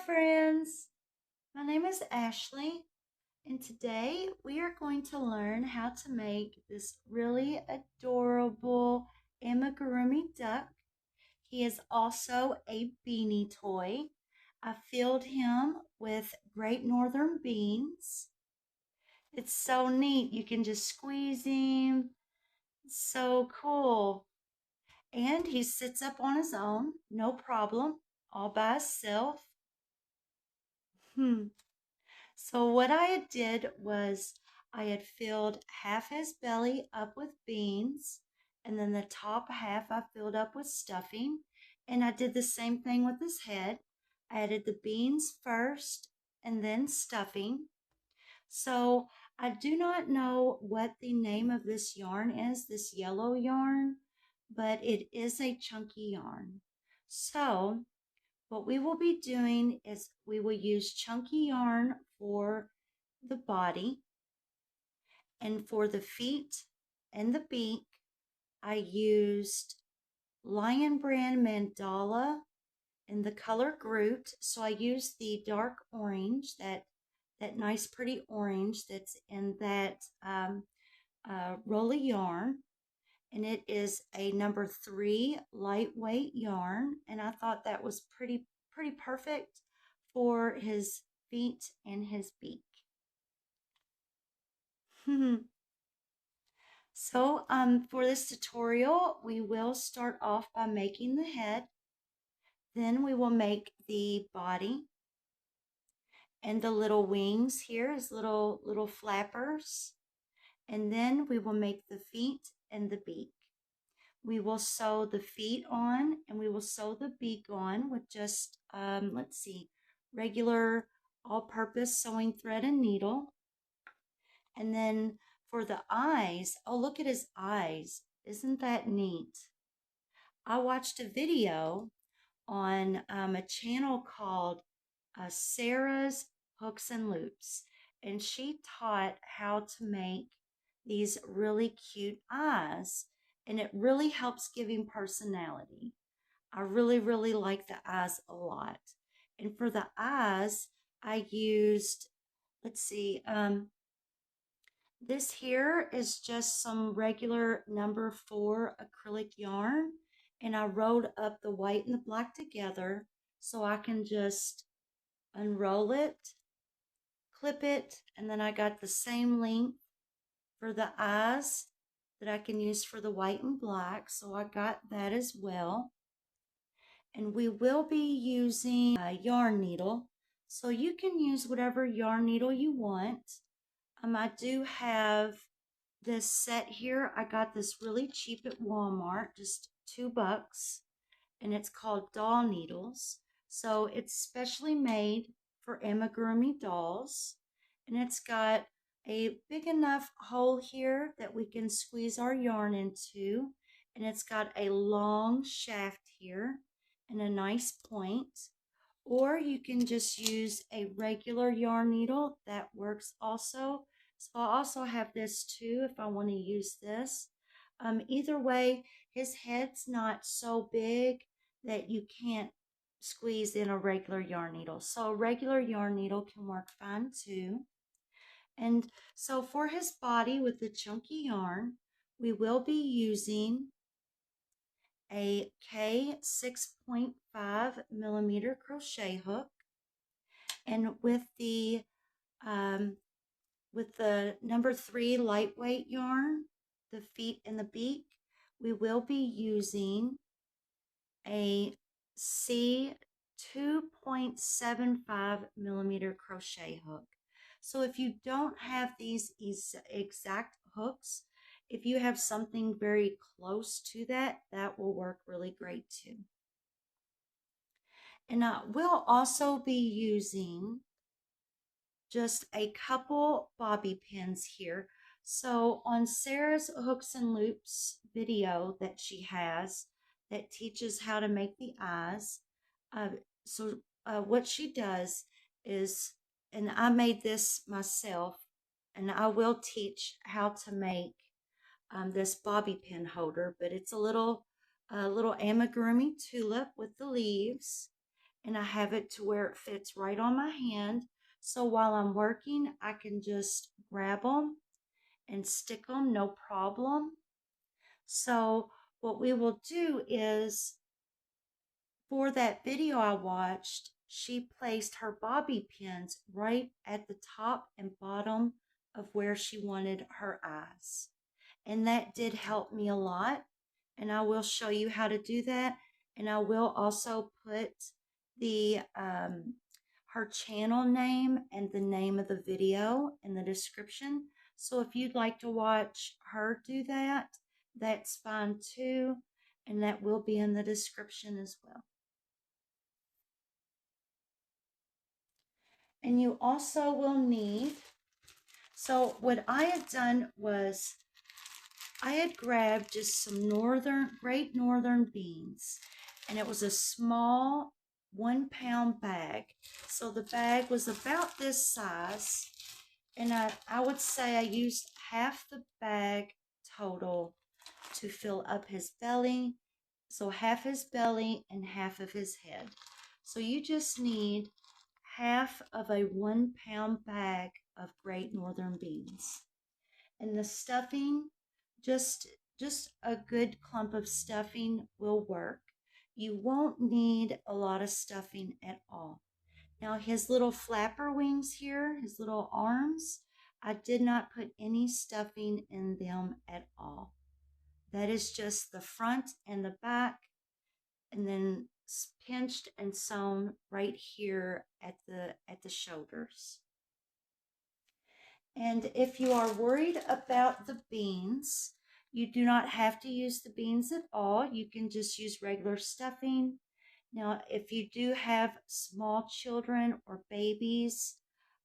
friends. My name is Ashley, and today we are going to learn how to make this really adorable amigurumi duck. He is also a beanie toy. I filled him with Great Northern beans. It's so neat. You can just squeeze him. It's so cool. And he sits up on his own, no problem, all by himself. So what I did was I had filled half his belly up with beans, and then the top half I filled up with stuffing, and I did the same thing with his head. I added the beans first and then stuffing. So I do not know what the name of this yarn is, this yellow yarn, but it is a chunky yarn. So what we will be doing is we will use chunky yarn for the body, and for the feet and the beak, I used Lion Brand Mandala in the color Groot. So I used the dark orange, that nice pretty orange that's in that roll of yarn. And it is a number 3 lightweight yarn, and I thought that was pretty perfect for his feet and his beak. So for this tutorial, we will start off by making the head. Then we will make the body and the little wings here as little flappers. And then we will make the feet and the beak. We will sew the feet on, and we will sew the beak on with just, let's see, regular all-purpose sewing thread and needle. And then for the eyes, oh, look at his eyes. Isn't that neat? I watched a video on a channel called Sarah's Hooks and Loops, and she taught how to make these really cute eyes, and it really helps giving personality. I really like the eyes a lot. And for the eyes, I used, let's see, this here is just some regular number 4 acrylic yarn, and I rolled up the white and the black together so I can just unroll it, clip it, and then I got the same length for the eyes that I can use for the white and black, so I got that as well. And we will be using a yarn needle, so you can use whatever yarn needle you want. I do have this set here. I got this really cheap at Walmart, just $2, and it's called doll needles. So it's specially made for amigurumi dolls, and it's got a big enough hole here that we can squeeze our yarn into, and it's got a long shaft here and a nice point. Or you can just use a regular yarn needle, that works also. So I also have this too if I want to use this. Either way, his head's not so big that you can't squeeze in a regular yarn needle. So a regular yarn needle can work fine too. And so for his body with the chunky yarn, we will be using a K 6.5 millimeter crochet hook. And with the number 3 lightweight yarn, the feet and the beak, we will be using a C 2.75 millimeter crochet hook. So if you don't have these exact hooks, if you have something very close to that, that will work really great too. And we'll also be using just a couple bobby pins here. So on Sarah's Hooks and Loops video that she has that teaches how to make the eyes, what she does is, and I made this myself, and I will teach how to make this bobby pin holder, but it's a little amigurumi tulip with the leaves. and I have it to where it fits right on my hand. So while I'm working, I can just grab them and stick them, no problem. So what we will do is, for that video I watched, she placed her bobby pins right at the top and bottom of where she wanted her eyes. And that did help me a lot. And I will show you how to do that. And I will also put the her channel name and the name of the video in the description. So if you'd like to watch her do that, that's fine too. And that will be in the description as well. And you also will need, so what I had done was I had grabbed just some great northern beans, and it was a small 1 pound bag. So the bag was about this size, and I would say I used half the bag total to fill up his belly. So half his belly and half of his head. So you just need half of a 1 pound bag of great northern beans. And the stuffing, just a good clump of stuffing will work. You won't need a lot of stuffing at all. Now his little flapper wings here, his little arms, I did not put any stuffing in them at all. That is just the front and the back, and then pinched and sewn right here at the shoulders. And if you are worried about the beans, you do not have to use the beans at all. You can just use regular stuffing. Now, if you do have small children or babies,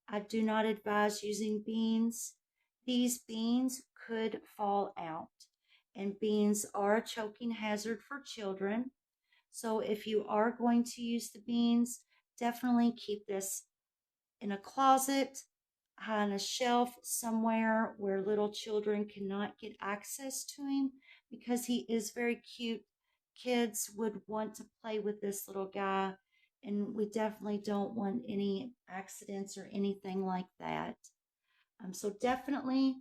I do not advise using beans. These beans could fall out, and beans are a choking hazard for children. So if you are going to use the beans, definitely keep this in a closet, on a shelf somewhere where little children cannot get access to him, because he is very cute. Kids would want to play with this little guy, and we definitely don't want any accidents or anything like that. So definitely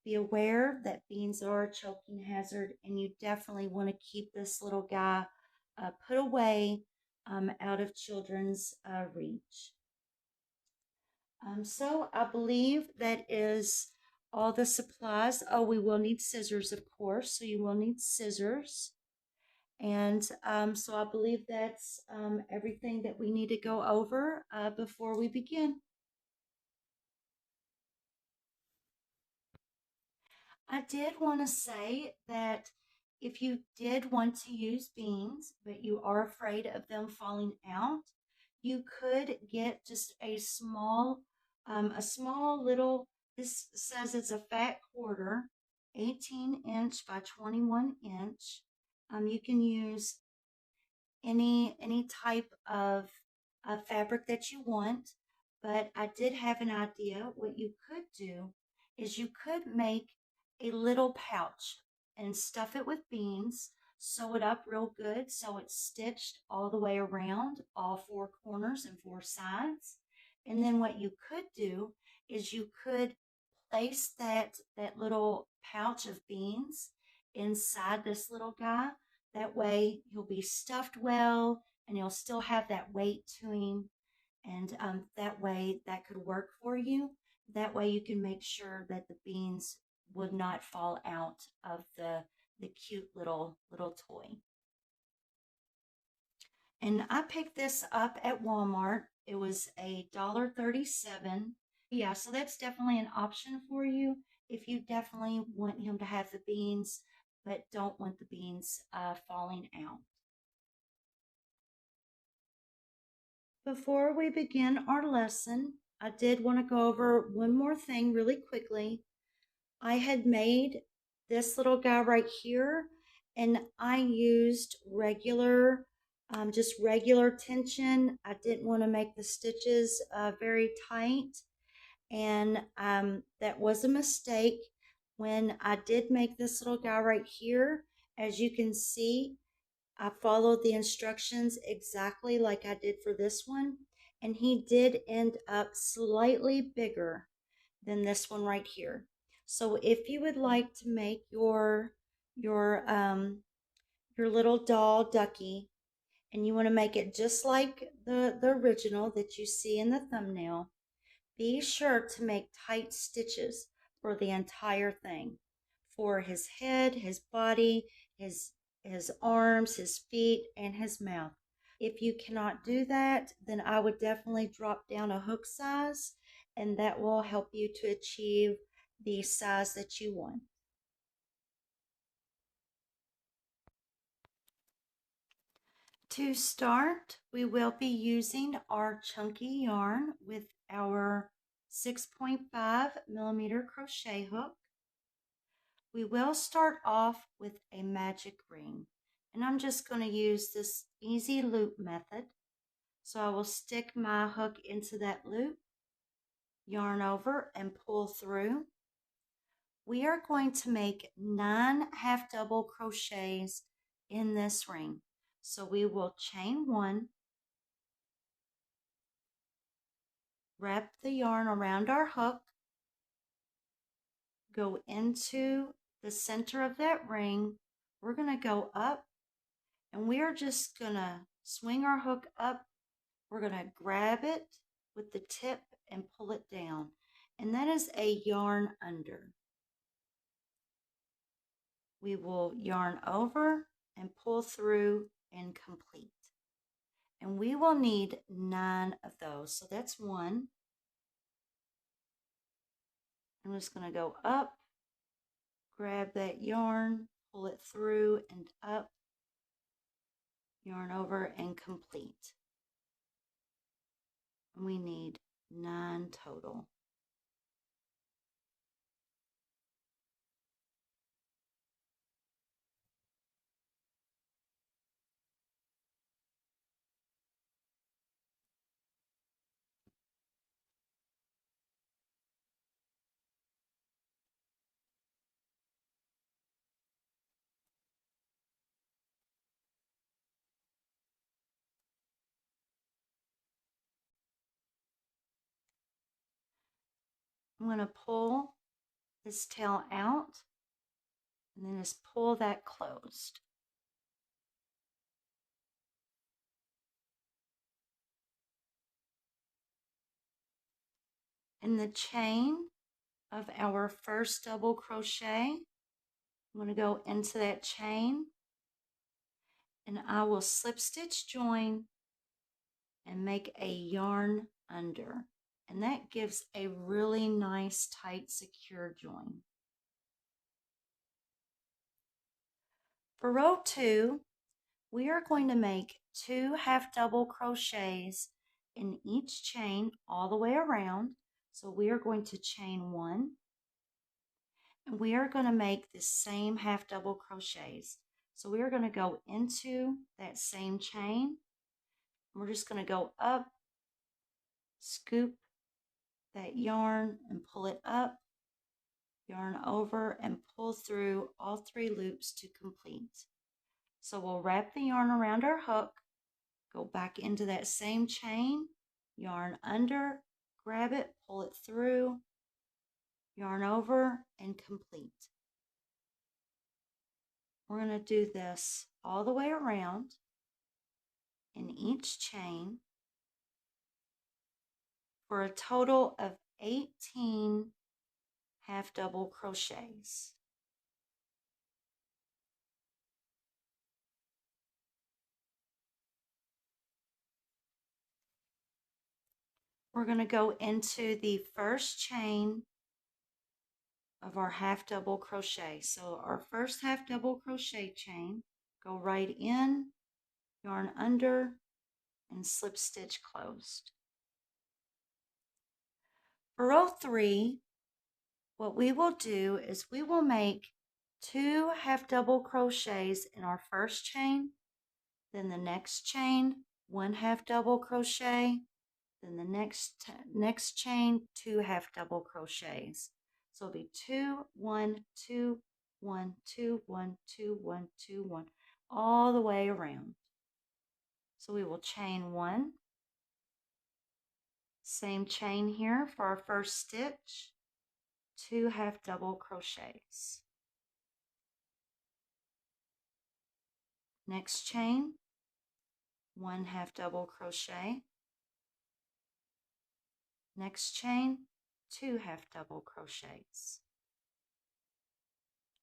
be aware that beans are a choking hazard, and you definitely want to keep this little guy put away out of children's reach. So I believe that is all the supplies. Oh, we will need scissors, of course. So you will need scissors. And so I believe that's everything that we need to go over before we begin. I did want to say that if you did want to use beans, but you are afraid of them falling out, you could get just a small little, this says it's a fat quarter, 18-inch by 21-inch. You can use any type of fabric that you want, but I did have an idea. What you could do is you could make a little pouch and stuff it with beans, sew it up real good so it's stitched all the way around, all four corners and four sides. And then what you could do is you could place that little pouch of beans inside this little guy. That way he'll be stuffed well, and he'll still have that weight to him. And that way that could work for you. That way you can make sure that the beans would not fall out of the cute little toy. And I picked this up at Walmart. It was $1.37. Yeah, so that's definitely an option for you if you definitely want him to have the beans, but don't want the beans falling out. Before we begin our lesson, I did want to go over one more thing really quickly. I had made this little guy right here, and I used just regular tension. I didn't want to make the stitches very tight, and that was a mistake. When I did make this little guy right here, as you can see, I followed the instructions exactly like I did for this one, and he did end up slightly bigger than this one right here. So if you would like to make your little doll ducky, and you want to make it just like the original that you see in the thumbnail, be sure to make tight stitches for the entire thing, for his head, his body, his arms, his feet, and his mouth. If you cannot do that, then I would definitely drop down a hook size, and that will help you to achieve the size that you want. To start, we will be using our chunky yarn with our 6.5 millimeter crochet hook. We will start off with a magic ring, and I'm just going to use this easy loop method. So I will stick my hook into that loop, yarn over, and pull through. We are going to make 9 half double crochets in this ring. So we will chain 1, wrap the yarn around our hook, go into the center of that ring. We're going to go up, and we are just going to swing our hook up. We're going to grab it with the tip and pull it down, and that is a yarn under. We will yarn over and pull through and complete. And we will need 9 of those. So that's 1. I'm just going to go up, grab that yarn, pull it through and up, yarn over, and complete. And we need 9 total. I'm going to pull this tail out and then just pull that closed. In the chain of our first double crochet, I'm going to go into that chain, and I will slip stitch join and make a yarn under, and that gives a really nice tight secure join. For row 2, we are going to make 2 half double crochets in each chain all the way around. So we are going to chain 1, and we are going to make the same half double crochets. So we are going to go into that same chain. We're just going to go up, scoop that yarn and pull it up, yarn over, and pull through all 3 loops to complete. So we'll wrap the yarn around our hook, go back into that same chain, yarn under, grab it, pull it through, yarn over, and complete. We're going to do this all the way around in each chain for a total of 18 half double crochets. We're going to go into the first chain of our half double crochet. So our first half double crochet chain, go right in, yarn under, and slip stitch closed. For row 3, what we will do is we will make 2 half double crochets in our first chain, then the next chain, 1 half double crochet, then the next chain, 2 half double crochets. So it'll be 2, 1, 2, 1, 2, 1, 2, 1, 2, 1. all the way around. So we will chain 1, same chain here for our first stitch, 2 half double crochets. Next chain, 1 half double crochet. Next chain, 2 half double crochets.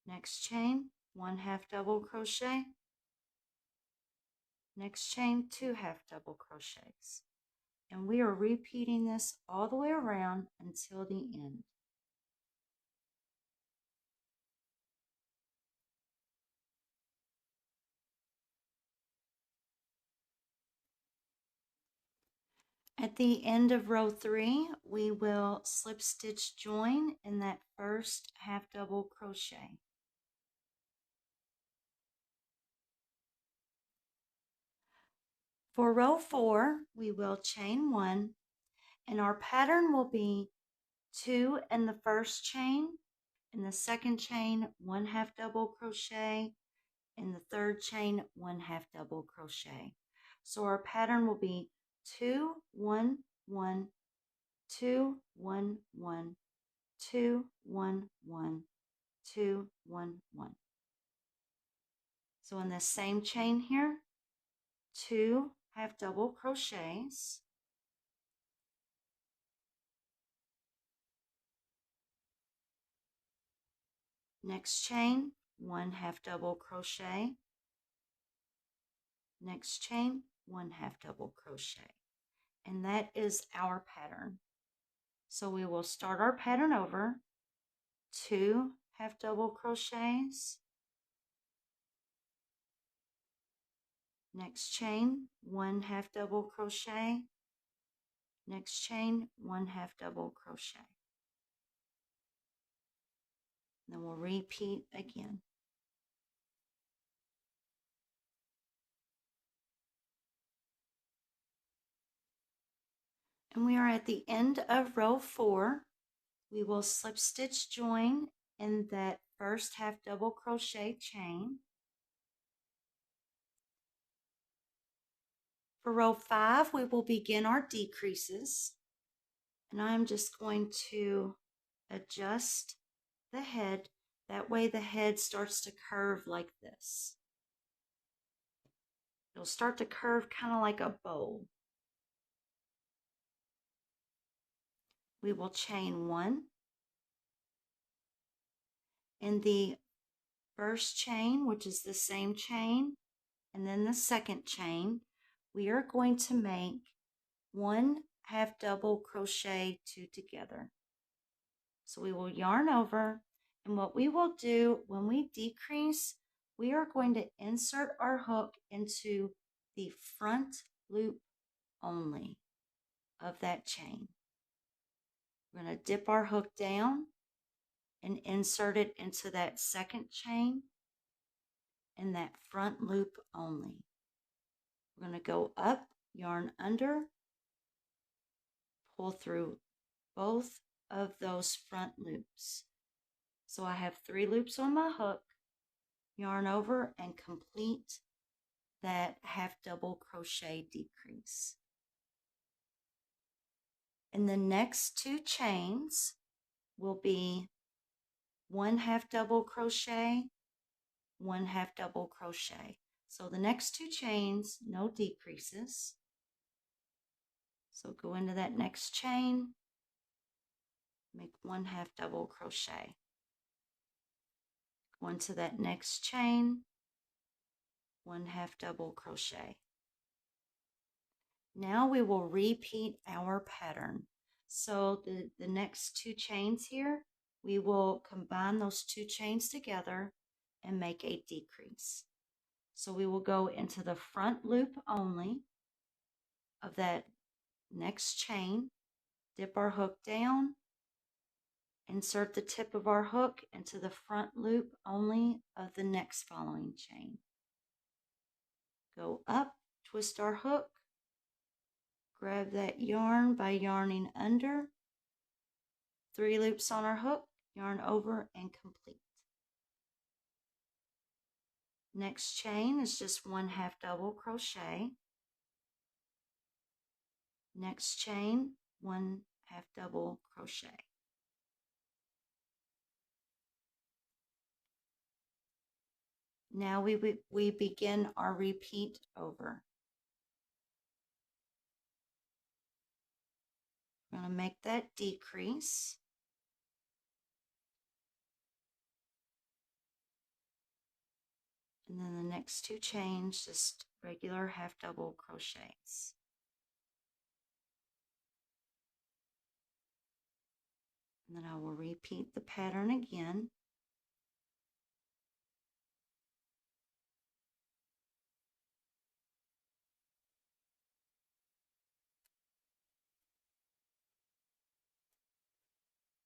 Next chain, 1 half double crochet. Next chain, 2 half double crochets. And we are repeating this all the way around until the end. At the end of row 3, we will slip stitch join in that first half double crochet. For row 4, we will chain 1, and our pattern will be 2 in the first chain, in the second chain, 1 half double crochet, in the third chain, 1 half double crochet. So our pattern will be 2, 1, 1, 2, 1, 1, 2, 1, 1, 2, 1, 1. So in the same chain here, 2 half double crochets, next chain, 1 half double crochet, next chain, 1 half double crochet, and that is our pattern. So we will start our pattern over, 2 half double crochets, next chain, 1 half double crochet, next chain, 1 half double crochet. Then we'll repeat again. And we are at the end of row 4. We will slip stitch join in that first half double crochet chain. For row 5, we will begin our decreases. And I'm just going to adjust the head. That way the head starts to curve like this. It'll start to curve kind of like a bowl. We will chain 1. In the first chain, which is the same chain, and then the second chain, we are going to make 1 half double crochet 2 together. So we will yarn over, and what we will do when we decrease, we are going to insert our hook into the front loop only of that chain. We're going to dip our hook down and insert it into that second chain in that front loop only. We're going to go up, yarn under, pull through both of those front loops. So I have 3 loops on my hook, yarn over, and complete that half double crochet decrease. And the next 2 chains will be 1 half double crochet, 1 half double crochet. So the next 2 chains, no decreases. So go into that next chain, make 1 half double crochet. Go into that next chain, 1 half double crochet. Now we will repeat our pattern. So the next 2 chains here, we will combine those 2 chains together and make a decrease. So we will go into the front loop only of that next chain, dip our hook down, insert the tip of our hook into the front loop only of the next following chain. Go up, twist our hook, grab that yarn by yarning under, 3 loops on our hook, yarn over, and complete. Next chain is just 1 half double crochet. Next chain, 1 half double crochet. Now we begin our repeat over. We're going to make that decrease. And then the next 2 chains, just regular half double crochets. And then I will repeat the pattern again.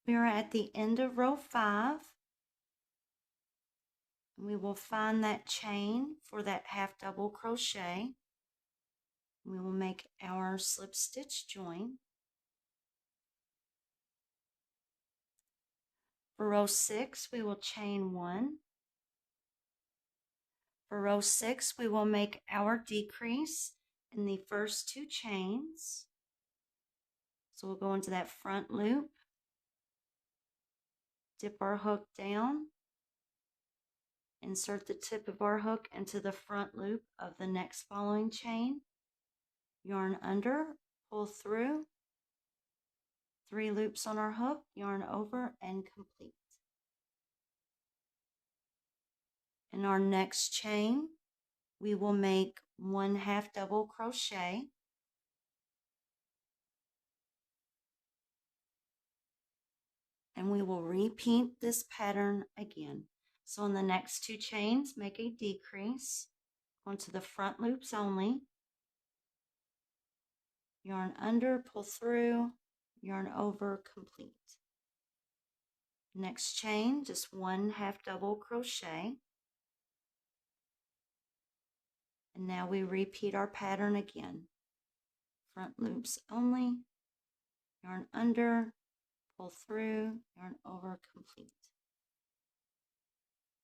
We are at the end of row 5. And we will find that chain for that half double crochet. We will make our slip stitch join. For row 6, we will chain 1. For row 6, we will make our decrease in the first 2 chains. So we'll go into that front loop, dip our hook down, insert the tip of our hook into the front loop of the next following chain, yarn under, pull through, 3 loops on our hook, yarn over, and complete. In our next chain, we will make 1 half double crochet. And we will repeat this pattern again. So in the next 2 chains, make a decrease onto the front loops only. Yarn under, pull through, yarn over, complete. Next chain, just 1 half double crochet. And now we repeat our pattern again. Front loops only, yarn under, pull through, yarn over, complete.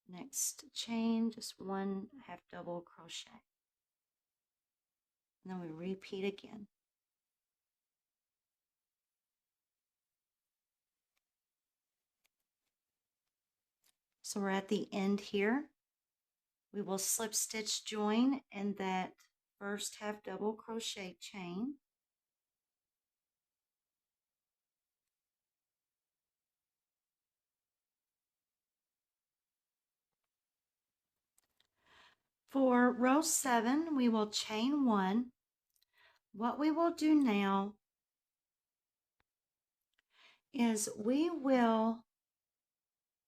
Next chain, just 1 half double crochet. And then we repeat again. So we're at the end here. We will slip stitch join in that first half double crochet chain. For row 7, we will chain 1. What we will do now is we will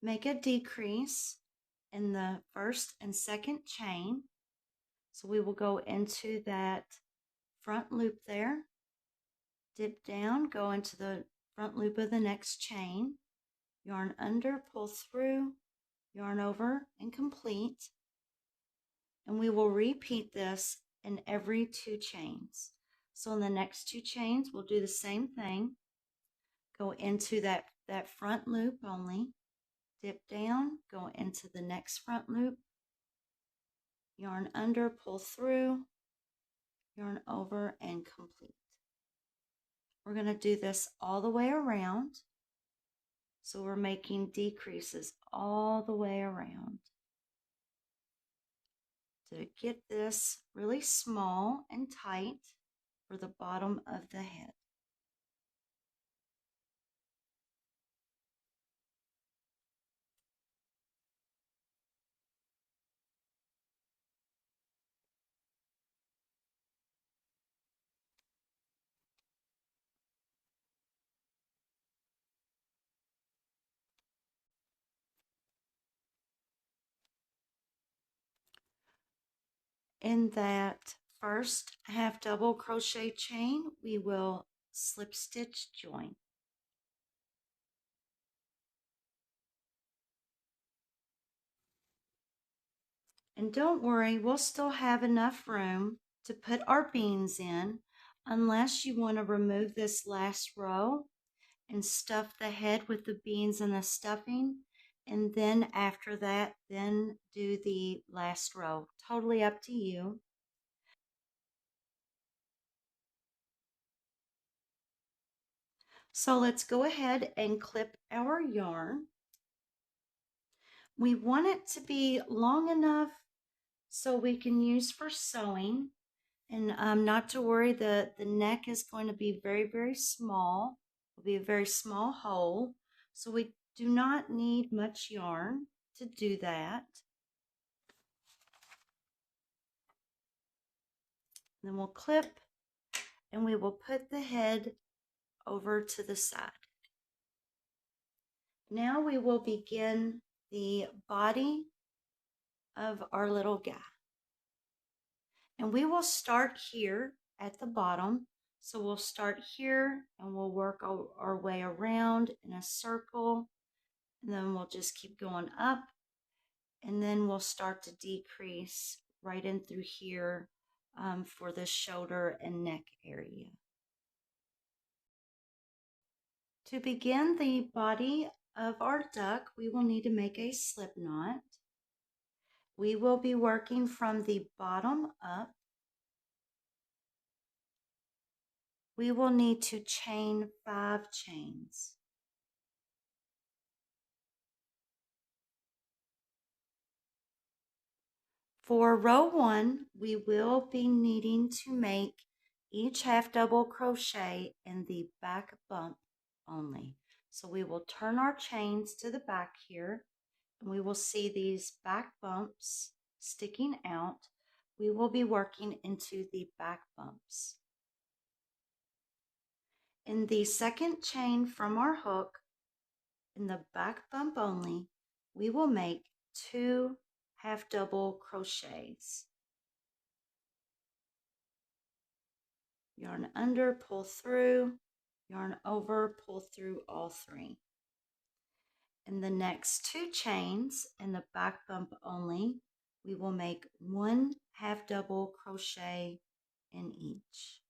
make a decrease in the first and second chain. So we will go into that front loop there, dip down, go into the front loop of the next chain, yarn under, pull through, yarn over, and complete. And we will repeat this in every 2 chains. So in the next 2 chains, we'll do the same thing. Go into that front loop only, dip down, go into the next front loop, yarn under, pull through, yarn over, and complete. We're going to do this all the way around. So we're making decreases all the way around to get this really small and tight for the bottom of the head. In that first half double crochet chain, we will slip stitch join. And don't worry, we'll still have enough room to put our beans in, unless you want to remove this last row and stuff the head with the beans and the stuffing and then after that, then do the last row. Totally up to you. So let's go ahead and clip our yarn. We want it to be long enough so we can use for sewing, and not to worry, the neck is going to be very, very small. It'll be a very small hole, so we do not need much yarn to do that. Then we'll clip, and we will put the head over to the side. Now we will begin the body of our little guy. And we will start here at the bottom. So we'll start here and we'll work our way around in a circle. And then we'll just keep going up. And then we'll start to decrease right in through here for the shoulder and neck area. To begin the body of our duck, we will need to make a slip knot. We will be working from the bottom up. We will need to chain 5 chains. For row 1, we will be needing to make each half double crochet in the back bump only. So we will turn our chains to the back here, and we will see these back bumps sticking out. We will be working into the back bumps. In the second chain from our hook, in the back bump only, we will make 2 half double crochets. Yarn under, pull through, yarn over, pull through all 3. In the next 2 chains, in the back bump only, we will make 1 half double crochet in each.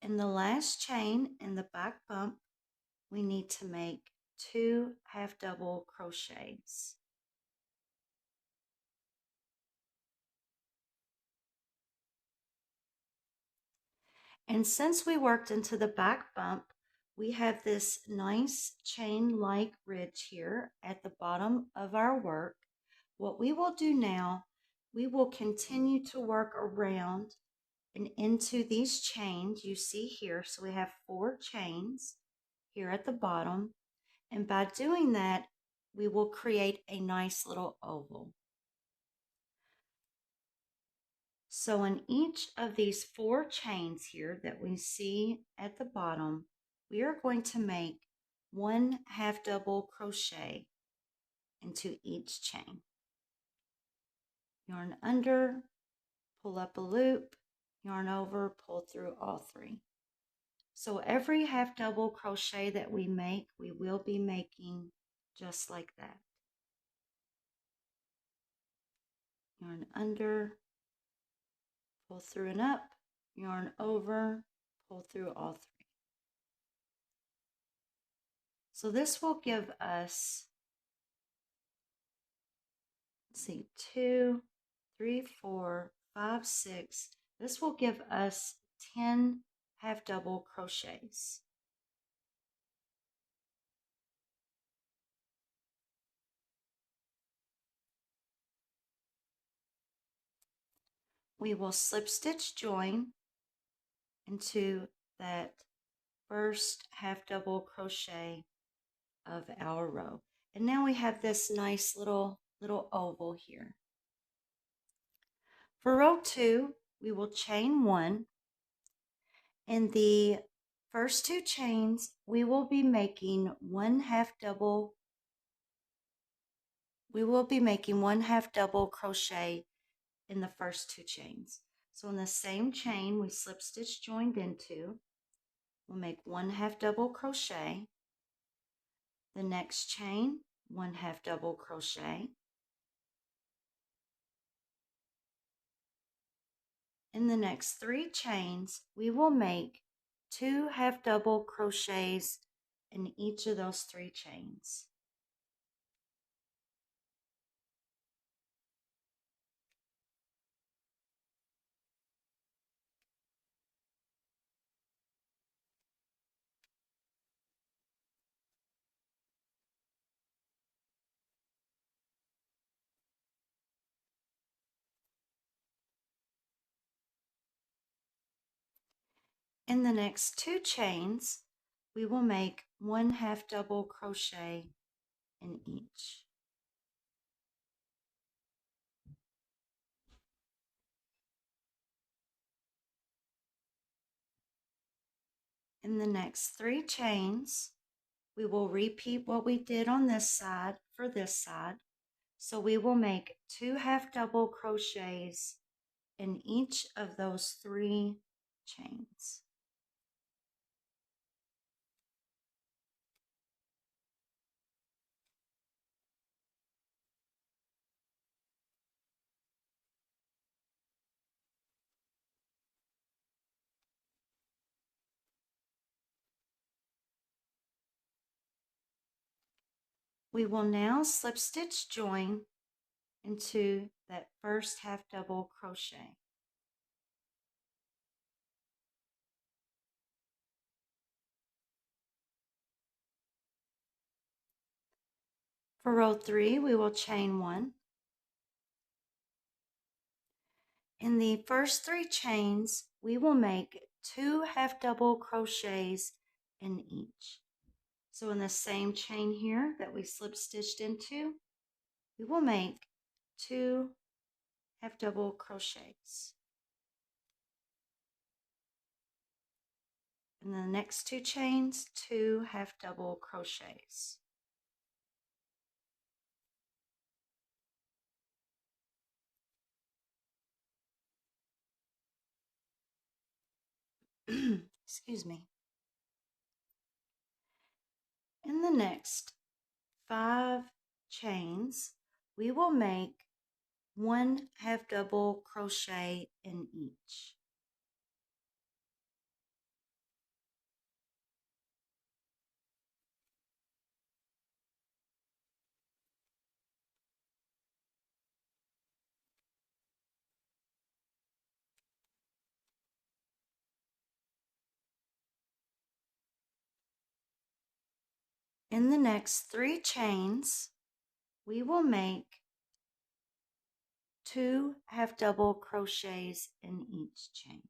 In the last chain in the back bump, we need to make 2 half double crochets. And since we worked into the back bump, we have this nice chain-like ridge here at the bottom of our work. What we will do now, we will continue to work around and into these chains you see here. So we have 4 chains here at the bottom. And by doing that, we will create a nice little oval. So in each of these 4 chains here that we see at the bottom, we are going to make 1 half double crochet into each chain. Yarn under, pull up a loop, yarn over, pull through all 3. So every half double crochet that we make, we will be making just like that. Yarn under, pull through and up, yarn over, pull through all 3. So this will give us, let's see, 2, 3, 4, 5, 6. This will give us 10 half double crochets. We will slip stitch join into that first half double crochet of our row. And now we have this nice little oval here. For row 2, we will chain 1. In the first 2 chains, we will be making 1 half double. We will be making 1 half double crochet in the first 2 chains. So in the same chain we slip stitch joined into, we'll make 1 half double crochet. The next chain, 1 half double crochet. In the next 3 chains, we will make 2 half double crochets in each of those 3 chains. In the next 2 chains, we will make 1 half double crochet in each. In the next 3 chains, we will repeat what we did on this side for this side. So we will make 2 half double crochets in each of those 3 chains. We will now slip stitch join into that first half double crochet. For row 3, we will chain 1. In the first 3 chains, we will make 2 half double crochets in each. So in the same chain here that we slip stitched into, we will make 2 half double crochets. In the next 2 chains, 2 half double crochets. Excuse me. In the next 5 chains, we will make 1 half double crochet in each. In the next 3 chains, we will make 2 half double crochets in each chain.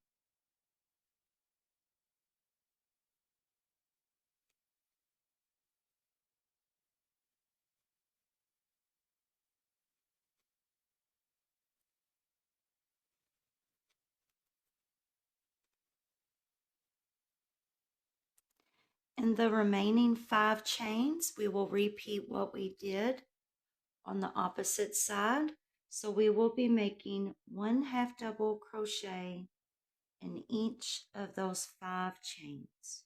In the remaining 5 chains, we will repeat what we did on the opposite side. So we will be making 1 half double crochet in each of those 5 chains.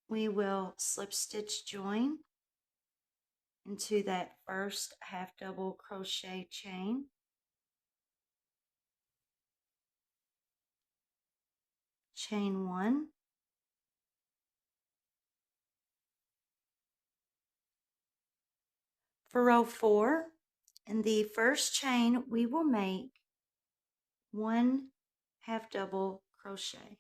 We will slip stitch join into that first half double crochet chain, chain 1, for row 4, in the first chain we will make 1 half double crochet.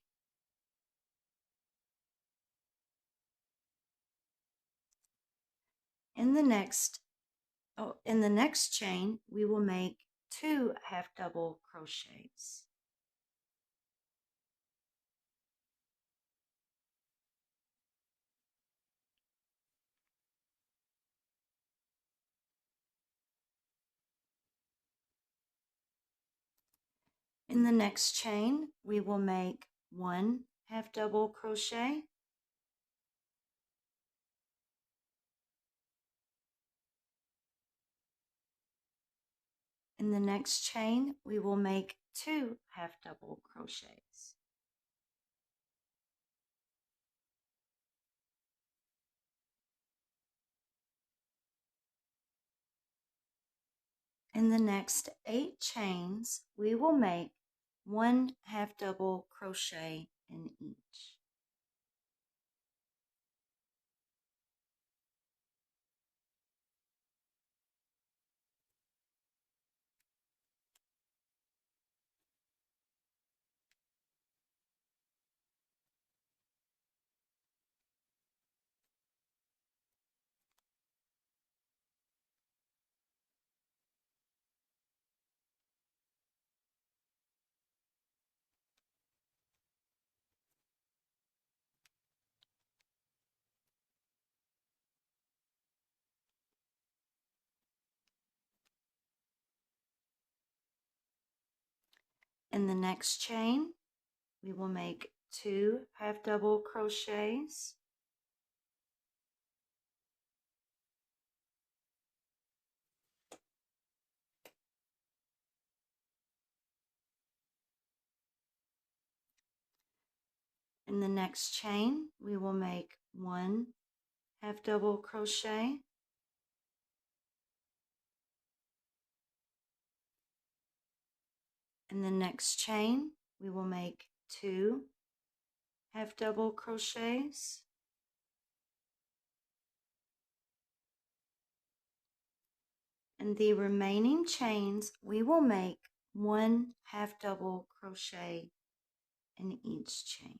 In the next chain we will make 2 half double crochets. In the next chain, we will make 1 half double crochet. In the next chain, we will make 2 half double crochets. In the next 8 chains, we will make 1 half double crochet in each. In the next chain, we will make 2 half double crochets. In the next chain, we will make 1 half double crochet. In the next chain, we will make 2 half double crochets. In the remaining chains, we will make 1 half double crochet in each chain.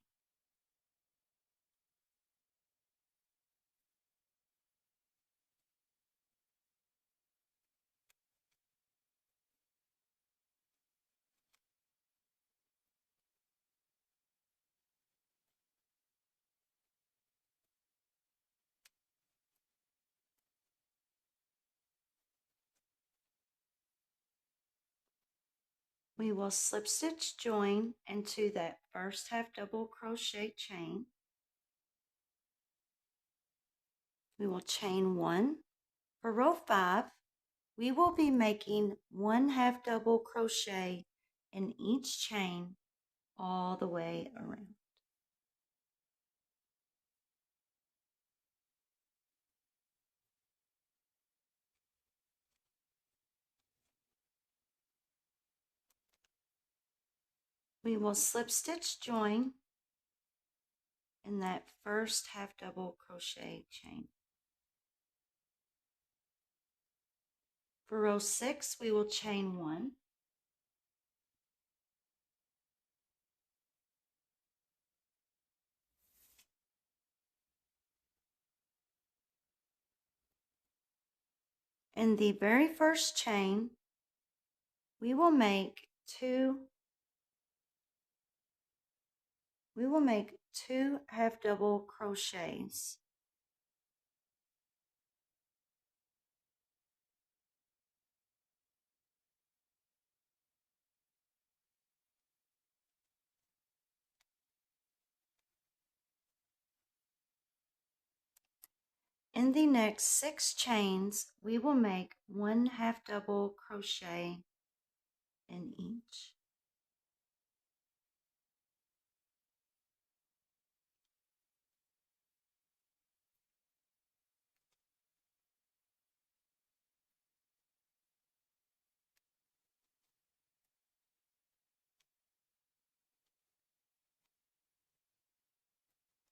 We will slip stitch join into that first half double crochet chain. We will chain 1. For row 5, we will be making 1 half double crochet in each chain all the way around. We will slip stitch join in that first half double crochet chain. For row 6, we will chain 1. In the very first chain, we will make 2 half double crochets. In the next 6 chains, we will make 1 half double crochet in each.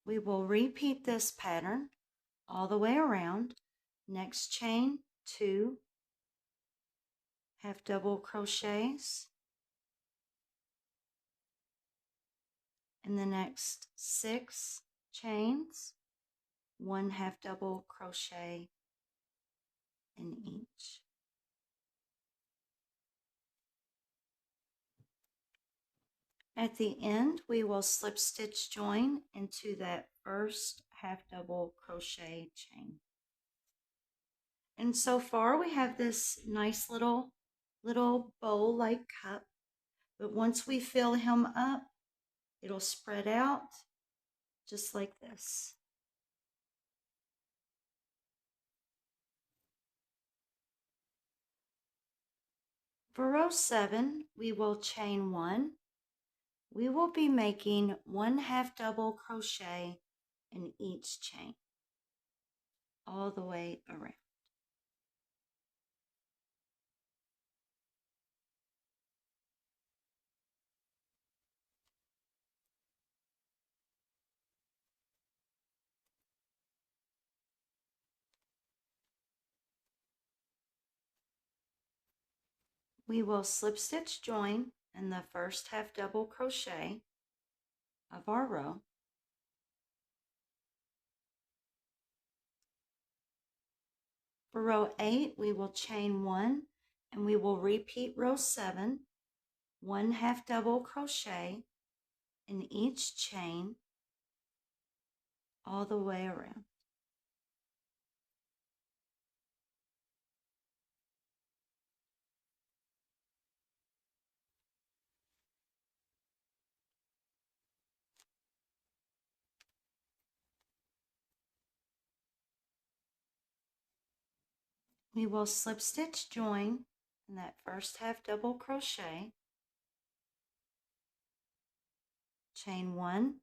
We will repeat this pattern all the way around. Next chain, 2 half double crochets. In the next 6 chains, 1 half double crochet in each. At the end, we will slip stitch join into that first half double crochet chain. And so far we have this nice little bowl-like cup, but once we fill him up, it'll spread out just like this. For row 7, we will chain 1. We will be making 1 half double crochet in each chain all the way around. We will slip stitch join in the first half double crochet of our row. For row 8, we will chain 1 and we will repeat row 7, 1 half double crochet in each chain all the way around. We will slip stitch join in that first half double crochet, chain 1.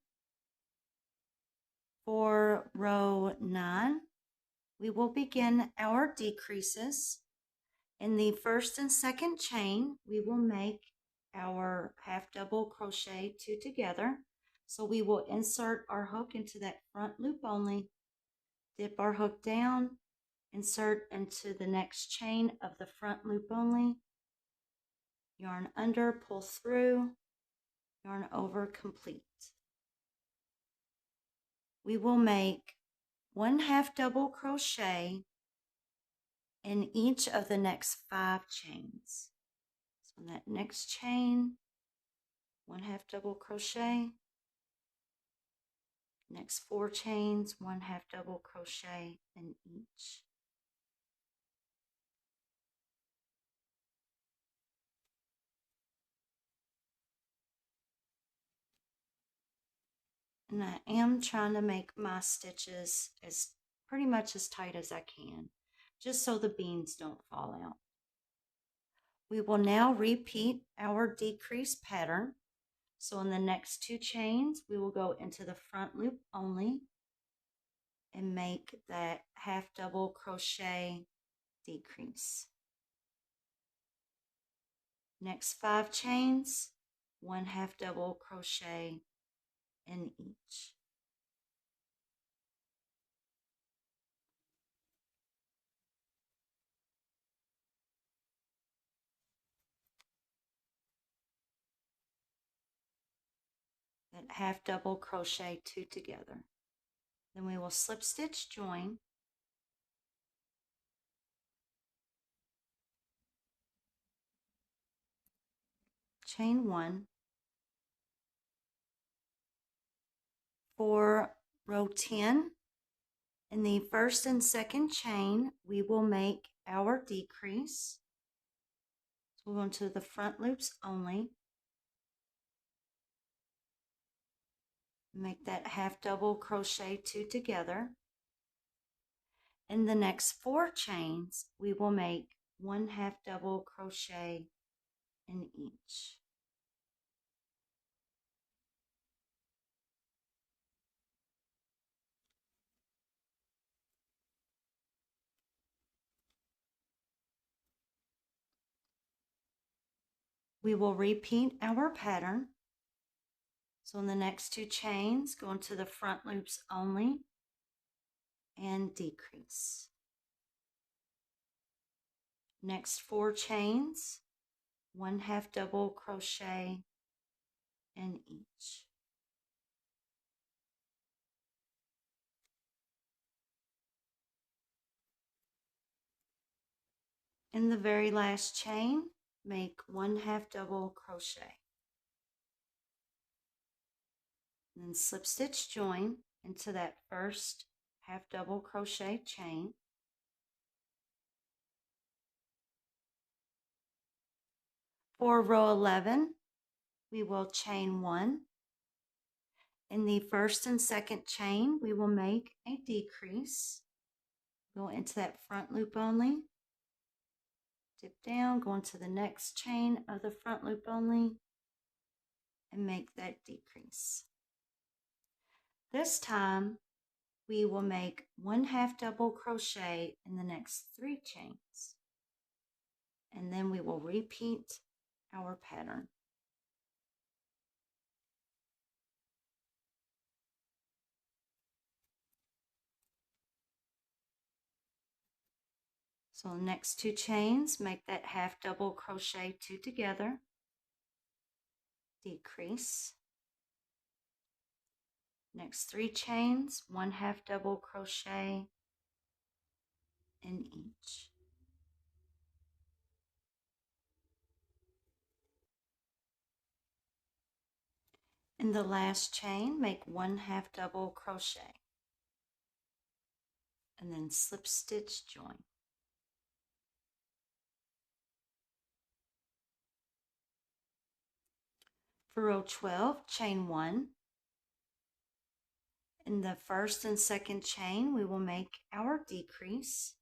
For row 9, we will begin our decreases. In the first and second chain, we will make our half double crochet 2 together. So we will insert our hook into that front loop only, dip our hook down, insert into the next chain of the front loop only, yarn under, pull through, yarn over, complete. We will make 1 half double crochet in each of the next 5 chains. So in that next chain, 1 half double crochet, next 4 chains, 1 half double crochet in each. And I am trying to make my stitches as pretty much as tight as I can, just so the beans don't fall out. We will now repeat our decrease pattern. So in the next 2 chains, we will go into the front loop only and make that half double crochet decrease. Next 5 chains, 1 half double crochet in each. That half double crochet 2 together. Then we will slip stitch join, chain 1. For row 10, in the first and second chain, we will make our decrease. So we'll go into the front loops only. Make that half double crochet 2 together. In the next 4 chains, we will make 1 half double crochet in each. We will repeat our pattern. So in the next 2 chains, go into the front loops only and decrease. Next 4 chains, 1 half double crochet in each. In the very last chain, make 1 half double crochet. And then slip stitch join into that first half double crochet chain. For row 11, we will chain 1. In the first and second chain, we will make a decrease. Go into that front loop only, dip down, go into the next chain of the front loop only, and make that decrease. This time we will make 1/2 double crochet in the next 3 chains, and then we will repeat our pattern. So the next 2 chains, make that 1/2 double crochet 2 together, decrease. Next 3 chains, 1/2 double crochet in each. In the last chain, make 1/2 double crochet, and then slip stitch join. For row 12, chain 1. In the first and second chain, we will make our decrease.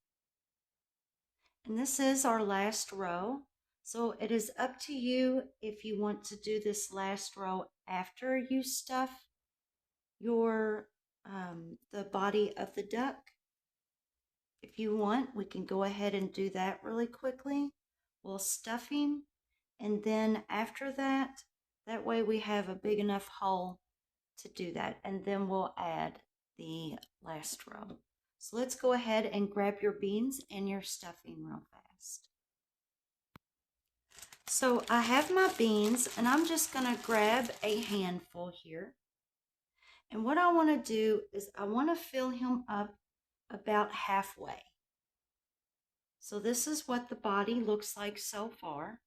And this is our last row. So it is up to you if you want to do this last row after you stuff your the body of the duck. If you want, we can go ahead and do that really quickly while stuffing. And then after that, that way we have a big enough hole to do that. And then we'll add the last row. So let's go ahead and grab your beans and your stuffing real fast. So I have my beans, and I'm just going to grab a handful here. And what I want to do is I want to fill him up about halfway. So this is what the body looks like so far,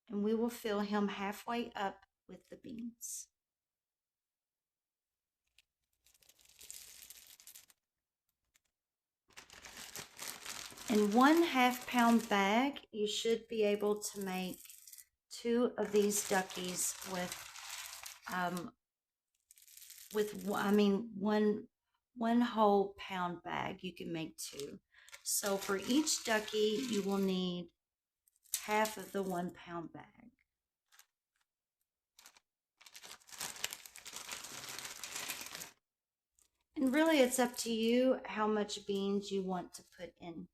and we will fill him halfway up with the beans. In 1/2 pound bag, you should be able to make 2 of these duckies one whole pound bag. You can make 2. So for each ducky, you will need half of the 1 pound bag. And really, it's up to you how much beans you want to put in.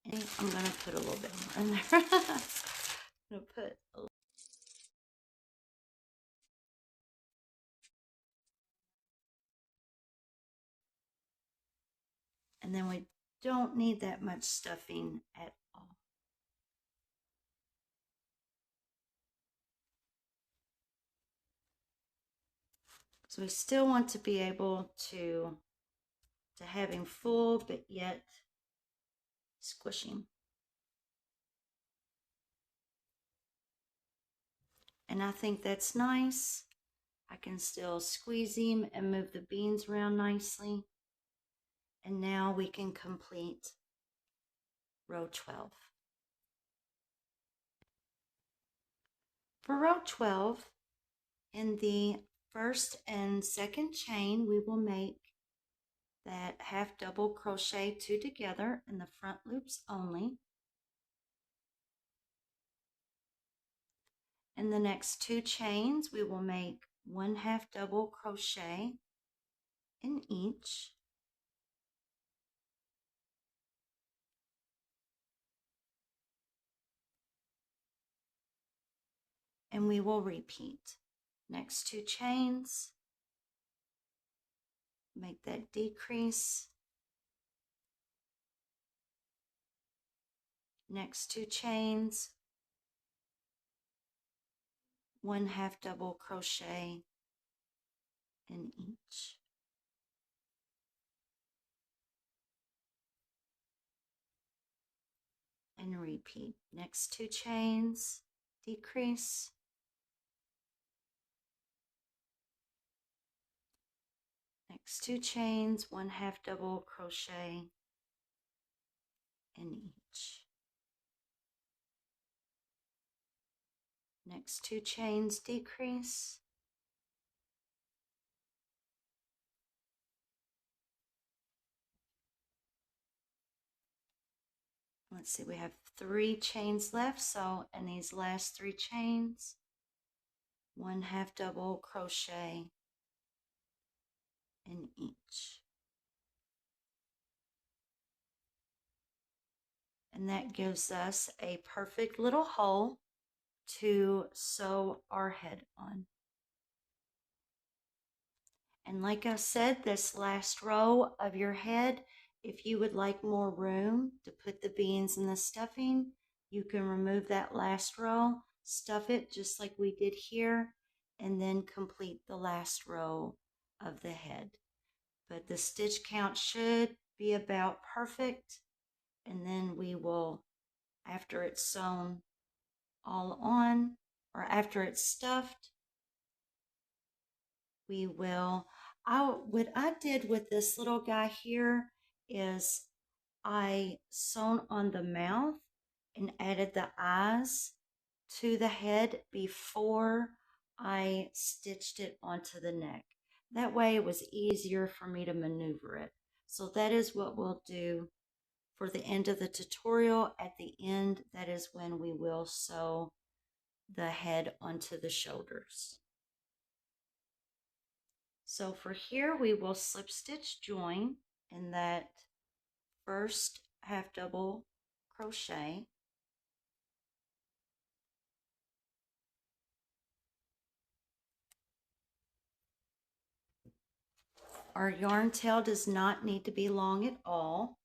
And I'm going to put a little bit more in there. I'm going to put a little. And then we don't need that much stuffing at all. So we still want to be able to have him full, but yet squishing. And I think that's nice. I can still squeeze him and move the beans around nicely. And now we can complete row 12. For row 12, in the first and second chain, we will make that 1/2 double crochet 2 together in the front loops only. In the next 2 chains, we will make 1/2 double crochet in each. And we will repeat. Next 2 chains, make that decrease. Next 2 chains, 1/2 double crochet in each. And repeat. Next 2 chains, decrease. Next 2 chains, 1/2 double crochet in each. Next 2 chains, decrease. Let's see, we have 3 chains left, so in these last 3 chains, 1 half double crochet in each. And that gives us a perfect little hole to sew our head on. And like I said, this last row of your head, if you would like more room to put the beans and the stuffing, you can remove that last row, stuff it just like we did here, and then complete the last row of the head. But the stitch count should be about perfect, and then we will, after it's sewn all on, or after it's stuffed, we will, what I did with this little guy here is I sewn on the mouth and added the eyes to the head before I stitched it onto the neck. That way it was easier for me to maneuver it. So that is what we'll do for the end of the tutorial. At the end, that is when we will sew the head onto the shoulders. So for here, we will slip stitch join in that first half double crochet. Our yarn tail does not need to be long at all.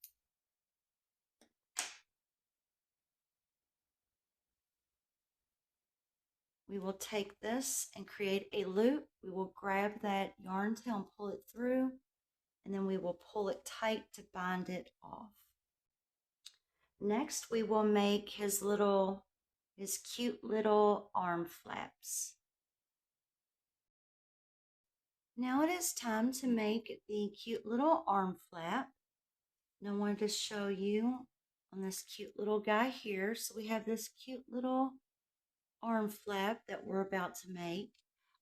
We will take this and create a loop. We will grab that yarn tail and pull it through, and then we will pull it tight to bind it off. Next, we will make his cute little arm flaps. Now it is time to make the cute little arm flap. And I wanted to show you on this cute little guy here. So we have this cute little arm flap that we're about to make.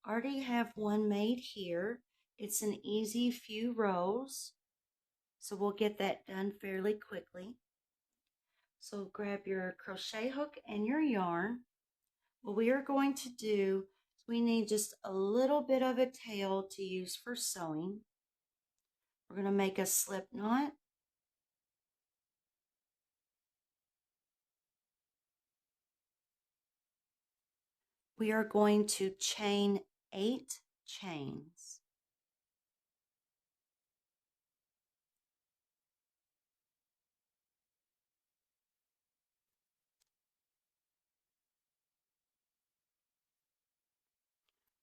I already have one made here. It's an easy few rows, so we'll get that done fairly quickly. So grab your crochet hook and your yarn. What we are going to do is we need just a little bit of a tail to use for sewing. We're going to make a slip knot. We are going to chain 8 chains.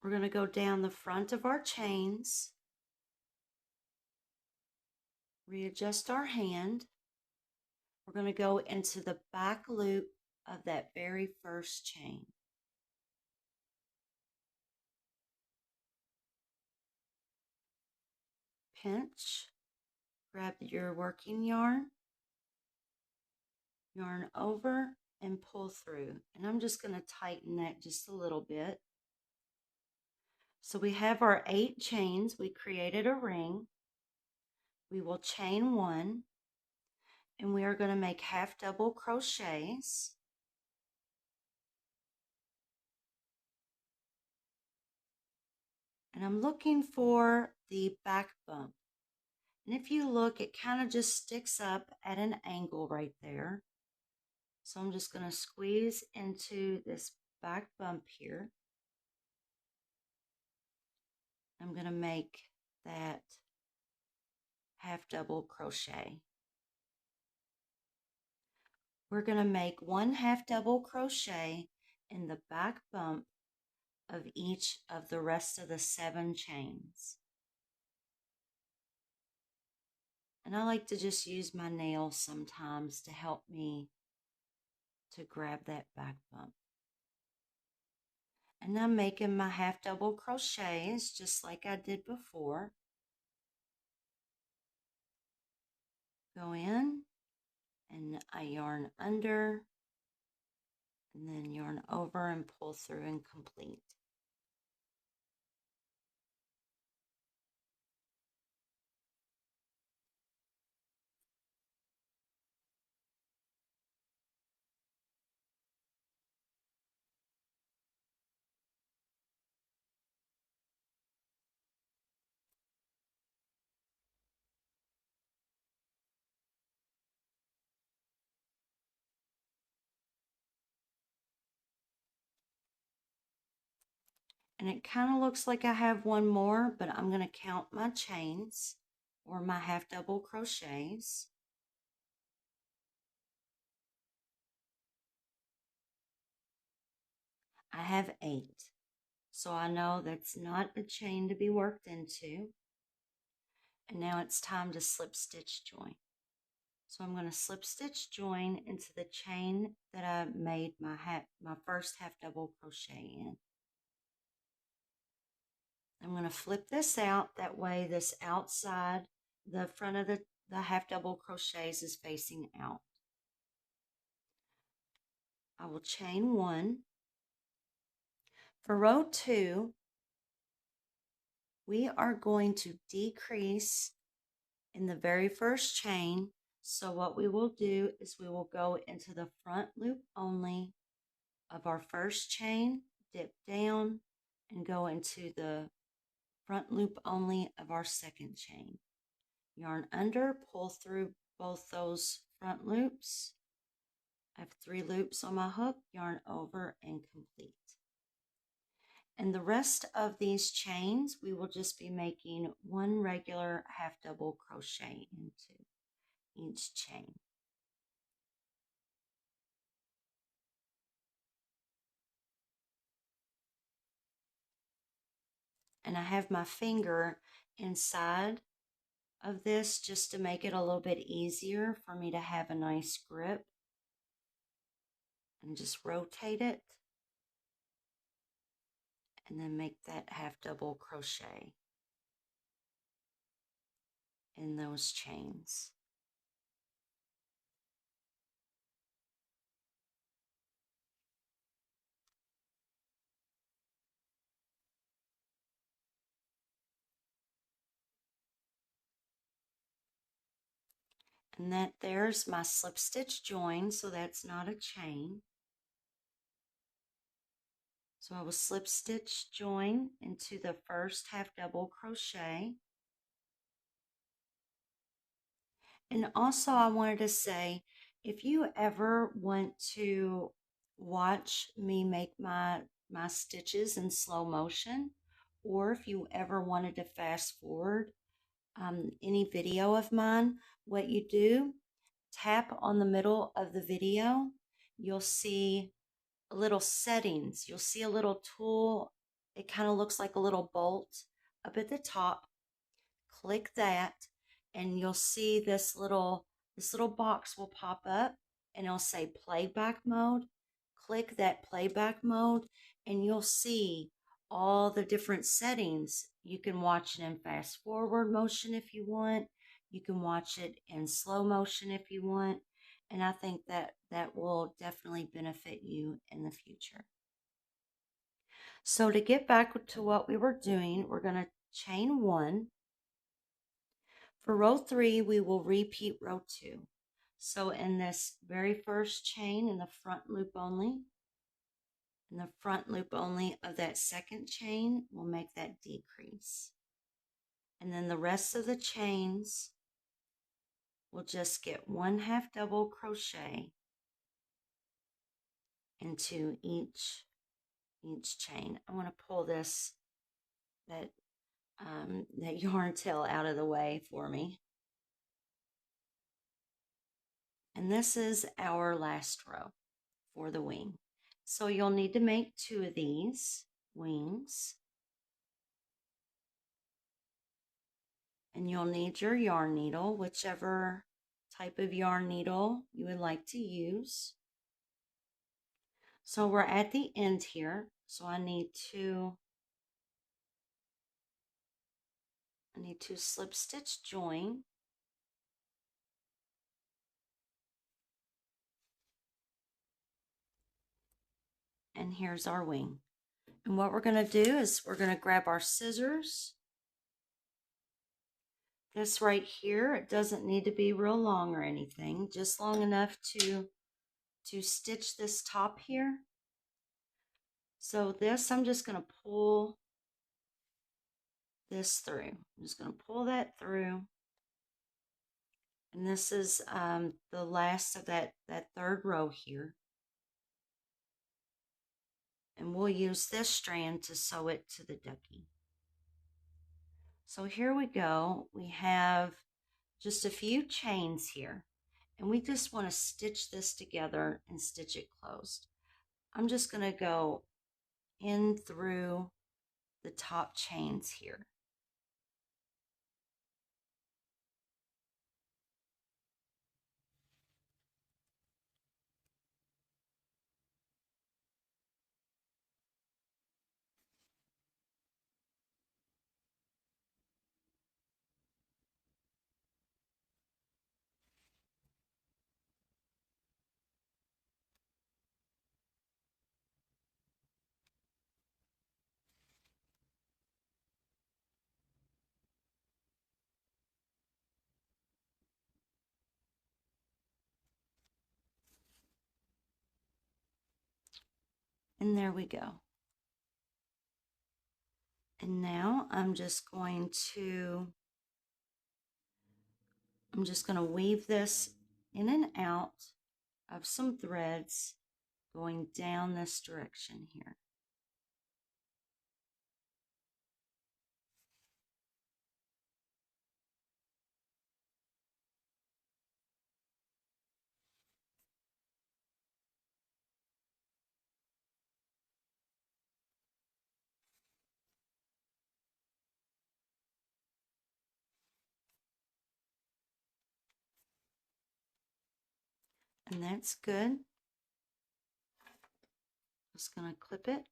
We're going to go down the front of our chains, readjust our hand. We're going to go into the back loop of that very first chain. Pinch, grab your working yarn, yarn over, and pull through. And I'm just going to tighten that just a little bit. So we have our 8 chains. We created a ring. We will chain 1, and we are going to make half double crochets. And I'm looking for the back bump. And if you look, it kind of just sticks up at an angle right there. So I'm just going to squeeze into this back bump here. I'm going to make that half double crochet. We're going to make 1 half double crochet in the back bump of each of the rest of the 7 chains. And I like to just use my nails sometimes to help me to grab that back bump. And I'm making my half double crochets just like I did before. Go in and I yarn under and then yarn over and pull through and complete. And it kind of looks like I have one more, but I'm going to count my chains or my half double crochets. I have 8. So I know that's not a chain to be worked into. And now it's time to slip stitch join. So I'm going to slip stitch join into the chain that I made my first half double crochet in. I'm going to flip this out, that way this outside, the front of the half double crochets is facing out. I will chain 1. For row 2, we are going to decrease in the very first chain. So what we will do is we will go into the front loop only of our first chain, dip down, and go into the front loop only of our second chain. Yarn under, pull through both those front loops. I have 3 loops on my hook, yarn over, and complete. And the rest of these chains, we will just be making 1 regular half double crochet into each chain. And I have my finger inside of this just to make it a little bit easier for me to have a nice grip. And just rotate it. And then make that half double crochet in those chains. And there's my slip stitch join, so that's not a chain. So I will slip stitch join into the first half double crochet. And also I wanted to say, if you ever want to watch me make my stitches in slow motion, or if you ever wanted to fast forward any video of mine, what you do, tap on the middle of the video, you'll see little settings. You'll see a little tool. It kind of looks like a little bolt up at the top. Click that and you'll see this little box will pop up and it'll say playback mode. Click that playback mode and you'll see all the different settings. You can watch it in fast forward motion if you want. You can watch it in slow motion if you want. And I think that will definitely benefit you in the future. So to get back to what we were doing, we're going to chain 1. For row 3, we will repeat row 2. So in this very first chain in the front loop only, in the front loop only of that second chain, we'll make that decrease. And then the rest of the chains will just get 1 half double crochet into each chain. I want to pull that yarn tail out of the way for me. And this is our last row for the wing. So you'll need to make 2 of these wings. And you'll need your yarn needle, whichever type of yarn needle you would like to use. So we're at the end here. So I need to slip stitch join. And here's our wing. And what we're going to do is we're going to grab our scissors. This right here, it doesn't need to be real long or anything, just long enough to stitch this top here. So this, I'm just going to pull this through. I'm just going to pull that through. And this is the last of that third row here. And we'll use this strand to sew it to the ducky. So here we go. We have just a few chains here, and we just want to stitch this together and stitch it closed. I'm just going to go in through the top chains here. And there we go. And now I'm just going to weave this in and out of some threads going down this direction here. And that's good. Just going to clip it.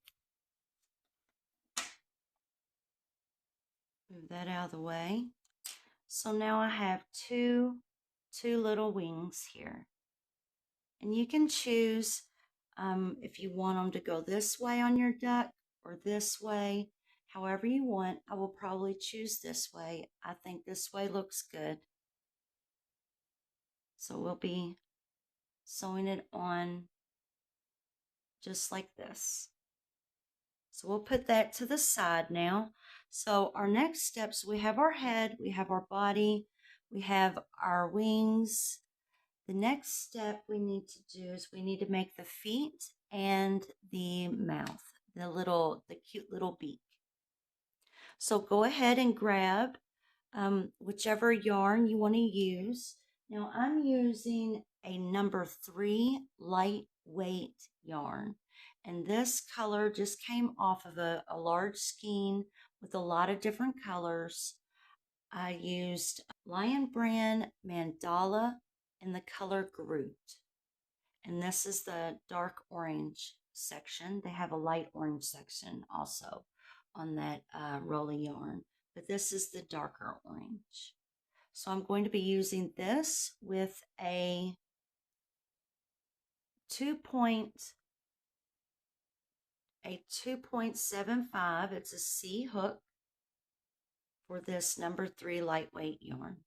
Move that out of the way. So now I have two little wings here. And you can choose if you want them to go this way on your duck or this way, however you want. I will probably choose this way. I think this way looks good. So we'll be sewing it on just like this. So we'll put that to the side now. So our next steps, we have our head, we have our body, we have our wings. The next step we need to do is we need to make the feet and the mouth, the cute little beak. So go ahead and grab whichever yarn you want to use. Now I'm using a number 3 lightweight yarn. And this color just came off of a large skein with a lot of different colors. I used Lion Brand Mandala in the color Groot. And this is the dark orange section. They have a light orange section also on that rolly yarn. But this is the darker orange. So I'm going to be using this with a 2.75. It's a C hook for this number 3 lightweight yarn.